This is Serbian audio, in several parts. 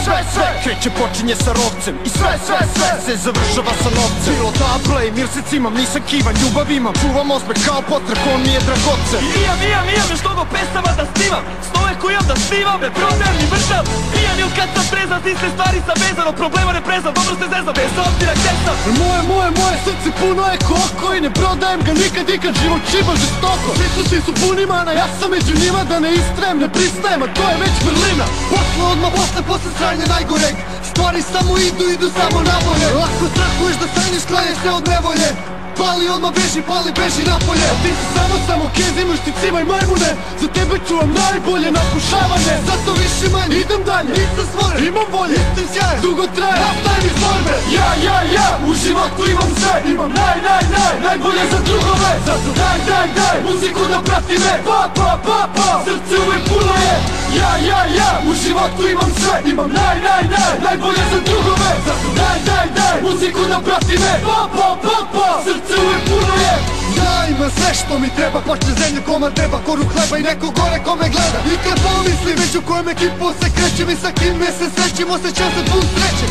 sve kreće počinje sa rovcem i sve se završava sa novcem. Bilo da play, mir se cimam, nisam kivan, ljubav imam, čuvam osmeh kao potreb, on mi je dragocen. Imam još mnogo pesama da snimam, snove koje imam da snimam, ne prodajem ni mršav. Pijam ili kad sam trezan, s iste stvari sam vezan, od problema ne prezam, dobro ste zezam, bez obzira gde sam. Moje srce puno je koko i ne prodajem ga nikad, život čiba žestoko. Svi su puni mana, ja sam među njima, da ne istrajem, ne pristajem, a to je već vrlina. Posle sranja najgoreg, stvari samo idu samo na bolje. Ako strahuješ da sanjiš, klanješ se od nevolje, pali odmah beži napolje. Ti si samo kezi, mušticima i majmune, za tebe čuvam najbolje napušavanje. Zato više manje, idem dalje, nisam stvoren, imam volje, istim sjajem, dugo traje, nastavim iz borbe. Ja, u životu imam sve, imam najbolje za drugove. Zato daj, muziku da prati me, pa, srce uvek puno je. Ja, u životu imam sve, imam najbolje za drugove. Zato daj, muziku da prati me, pa, srce uvek puno je. Ja imam sve što mi treba, počne zemlje, komad neba, koru hleba i neko gore ko me gleda. I kad pomislim već u kojem ekipu se krećem i sa kim me se srećem, osjećam se pun sreće.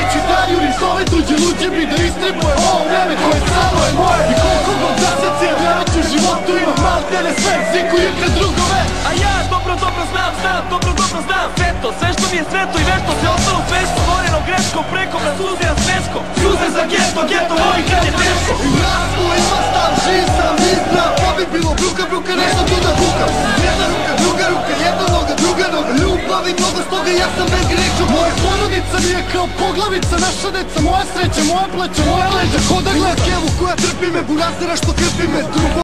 Neću da jurim slove tuđe, luđe mi da istribujem ovo vreme koje samo je moje. I koliko god da se cijem, vjerat ću u životu imam maltene sve, ziku ikad drugove. A ja dobro znam, sve što mi je sveto i nešto se ostalo svešto, stvoreno greškom, preko na suze ja svesko. Suze za geto, voli kad je teško. Ja svoj imam stav, živ sam, izna, pa bi bilo bruka, nešto tu da bukam. Jedna ruka, druga ruka, jedna noga, druga noga, ljubav i mnogo stoga, ja sam bez greška. Moja porodica mi je kao poglavica, naša deca, moja sreća, moja pleća, moja leđa, ko da gleda kevu koja trpi me, burazera što krpi me, drugo